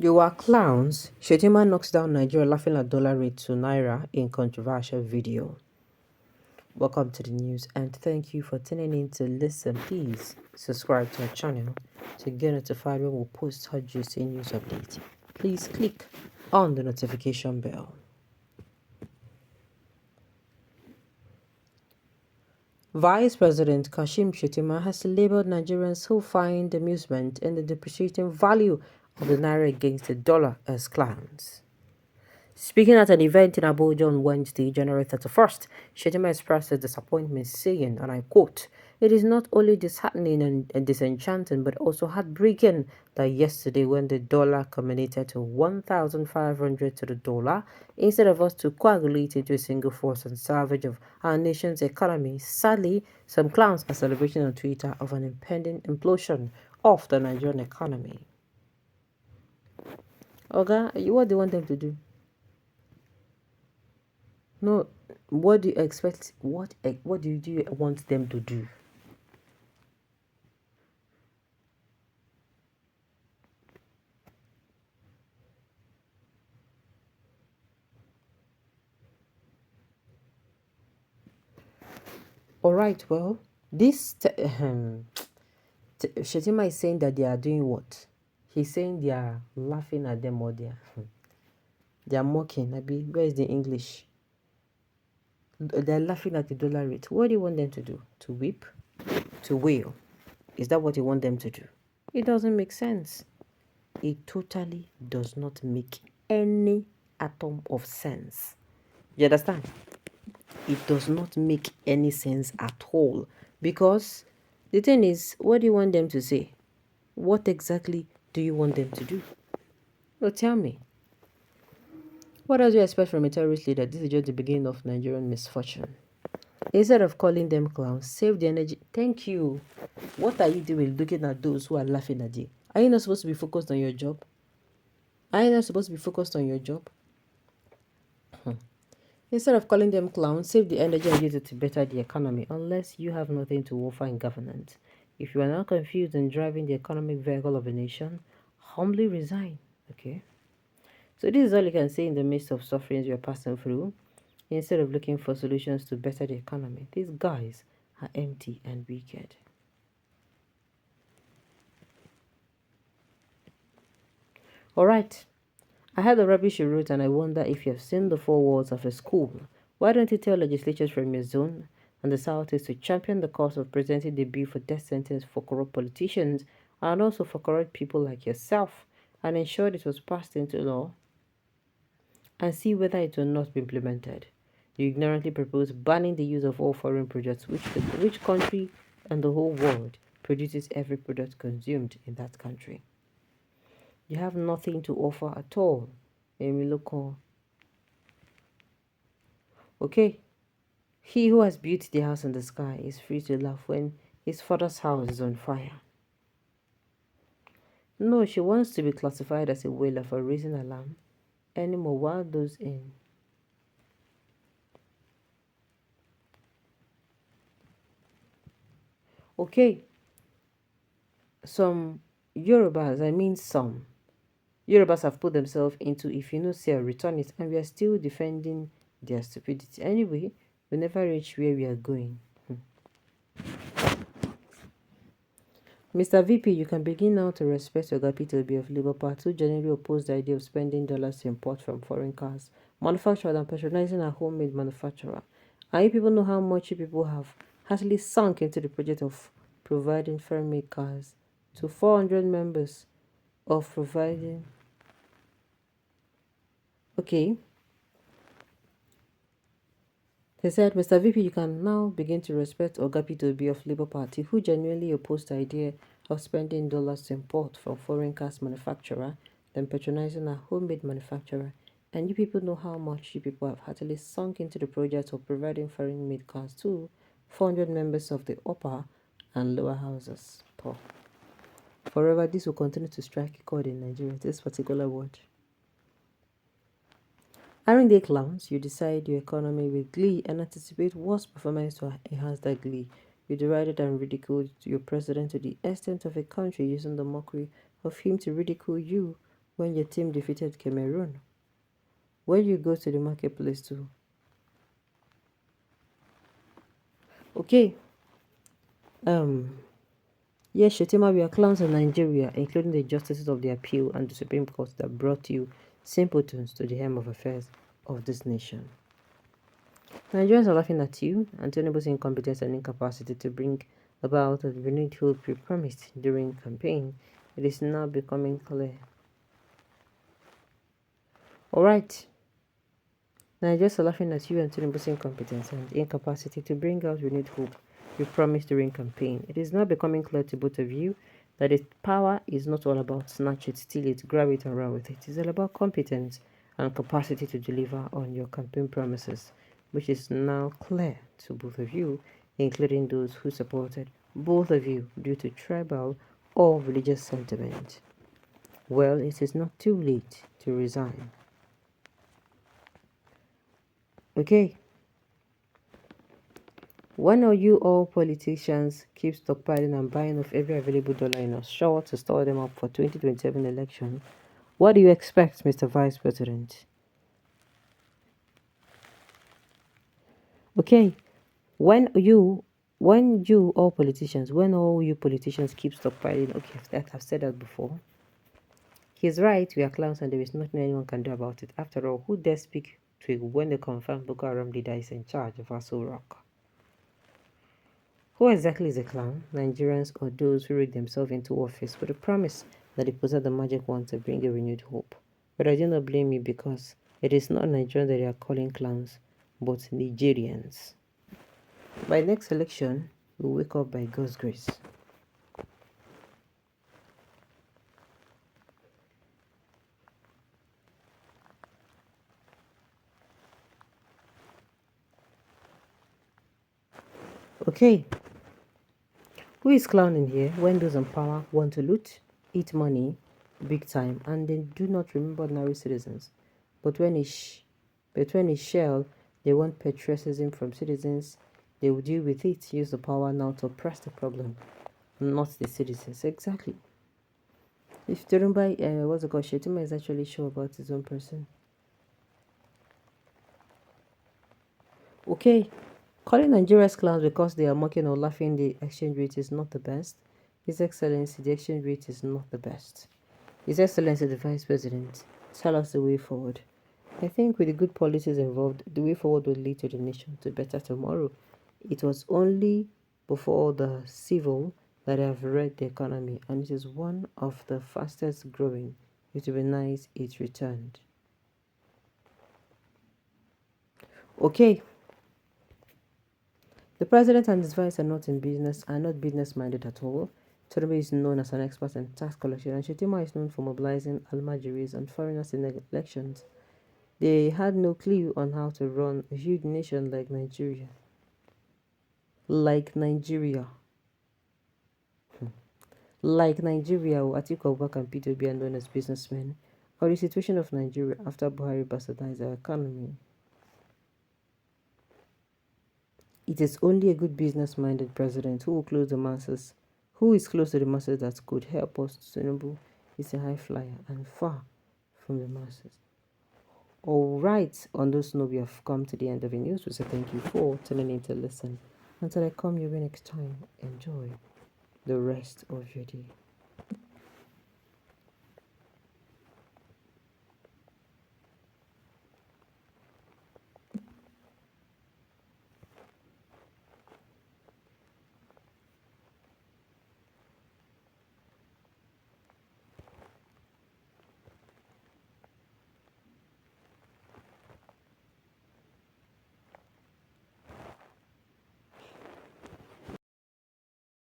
You are clowns. Shettima knocks down Nigeria laughing at dollar rate to Naira in controversial video. Welcome to the news and thank you for tuning in to listen. Please subscribe to our channel to get notified when we post hot juicy news updates. Please click on the notification bell. Vice President Kashim Shettima has labeled Nigerians who find amusement in the depreciating value of the Naira against the dollar as clowns. Speaking at an event in Abuja on Wednesday, January 31st, Shettima expressed his disappointment, saying, and I quote, "It is not only disheartening and disenchanting, but also heartbreaking that yesterday when the dollar culminated to 1,500 to the dollar, instead of us to coagulate into a single force and salvage of our nation's economy, sadly, some clowns are celebrating on Twitter of an impending implosion of the Nigerian economy." Oga, what do you want them to do? No, what do you expect? What do you want them to do? All right, well, this Shettima is saying that they are doing what? He's saying they are laughing at them or they are mocking. Abi, where is the English? They're laughing at the dollar rate. What do you want them to do? To weep? To wail? Is that what you want them to do? It doesn't make sense. It totally does not make any atom of sense. You understand? It does not make any sense at all. Because the thing is, what do you want them to say? What exactly do you want them to do? Well, tell me. What else do you expect from a terrorist leader? This is just the beginning of Nigerian misfortune. Instead of calling them clowns, save the energy. Thank you. What are you doing looking at those who are laughing at you? Are you not supposed to be focused on your job? Are you not supposed to be focused on your job? Instead of calling them clowns, save the energy and use it to better the economy, unless you have nothing to offer in governance. If you are not confused in driving the economic vehicle of a nation, humbly resign. Okay? So this is all you can say in the midst of sufferings you are passing through, instead of looking for solutions to better the economy. These guys are empty and wicked. Alright. I heard the rubbish you wrote and I wonder if you have seen the four walls of a school. Why don't you tell legislatures from your zone and the Southeast to champion the cause of presenting the bill for death sentence for corrupt politicians and also for corrupt people like yourself and ensure it was passed into law and see whether it will not be implemented? You ignorantly propose banning the use of all foreign products which country and the whole world produces every product consumed in that country. You have nothing to offer at all. Local. Okay. He who has built the house in the sky is free to laugh when his father's house is on fire. No, she wants to be classified as a whaler for raising alarm anymore while those in. Okay. Some Yorubas have put themselves into if you know say return it, and we are still defending their stupidity. Anyway, we never reach where we are going. Mr. VP, you can begin now to respect your Govt of Labour Party, who generally oppose the idea of spending dollars to import from foreign cars manufactured and patronizing a homemade manufacturer. And you people know how much you people have heartily sunk into the project of providing foreign-made cars to 400 members of providing. Okay. He said, Mr. VP, you can now begin to respect Govt of Labour Party, who genuinely opposed the idea of spending dollars to import from foreign cars manufacturer than patronizing a homemade manufacturer. And you people know how much you people have heartily sunk into the project of providing foreign-made cars to 400 members of the upper and lower houses. Paul. Forever, this will continue to strike a chord in Nigeria, this particular word. Aren't they clowns? You decide your economy with glee and anticipate worse performance to enhance that glee. You derided and ridiculed your president to the extent of a country using the mockery of him to ridicule you when your team defeated Cameroon? When you go to the marketplace too. Okay. Yes, Shettima, we are clowns in Nigeria, including the justices of the appeal and the Supreme Court that brought you simpletons to the helm of affairs of this nation. Nigerians are laughing at you and Tinubu's incompetence and incapacity to bring about the renewed hope you promised during campaign. It is now becoming clear. Alright. Nigerians are laughing at you and Tinubu's incompetence and incapacity to bring out renewed hope you promised during campaign. It is now becoming clear to both of you that its power is not all about snatch it, steal it, grab it and run with it. It is all about competence and capacity to deliver on your campaign promises, which is now clear to both of you, including those who supported both of you due to tribal or religious sentiment. Well, it is not too late to resign. Okay. When are you all politicians keep stockpiling and buying of every available dollar in offshore to store them up for 2027 election? What do you expect, Mr. Vice President? Okay, when all you politicians keep stockpiling, okay, I've said that before. He's right, we are clowns and there is nothing anyone can do about it. After all, who dare speak to when the confirmed Boko Haram leader is in charge of Aso Rock? Who exactly is a clown? Nigerians or those who rig themselves into office with the promise that they possess the magic wand to bring a renewed hope? But I do not blame you because it is not Nigerians that they are calling clowns, but Nigerians. By next election, we'll wake up by God's grace. Okay. Who is clowning here when those in power want to loot, eat money, big time, and they do not remember ordinary citizens? But when it's shell, they want patriotism from citizens. They will deal with it, use the power now to oppress the problem, not the citizens. Exactly. If Turumbai, what's it called, Shettima is actually sure about his own person. Okay, calling Nigeria's clowns because they are mocking or laughing the exchange rate is not the best. His Excellency, the exchange rate is not the best. His Excellency, the Vice President, tell us the way forward. I think with the good policies involved, the way forward will lead to the nation to better tomorrow. It was only before the civil that I have read the economy, and it is one of the fastest growing. It would be nice it returned. Okay. The president and his vice are not business-minded at all. Tinubu is known as an expert in tax collection, and Shettima is known for mobilizing almajiris and foreigners in elections. They had no clue on how to run a huge nation like Nigeria. Like Nigeria, Atiku Abubakar and Peter Obi are known as businessmen, or the situation of Nigeria after Buhari bastardized our economy. It is only a good business-minded president who will close the masses, who is close to the masses that could help us. Tinubu is a high flyer and far from the masses. All right, on this note, we have come to the end of the news. We say thank you for tuning in to listen. Until I come your way next time, enjoy the rest of your day.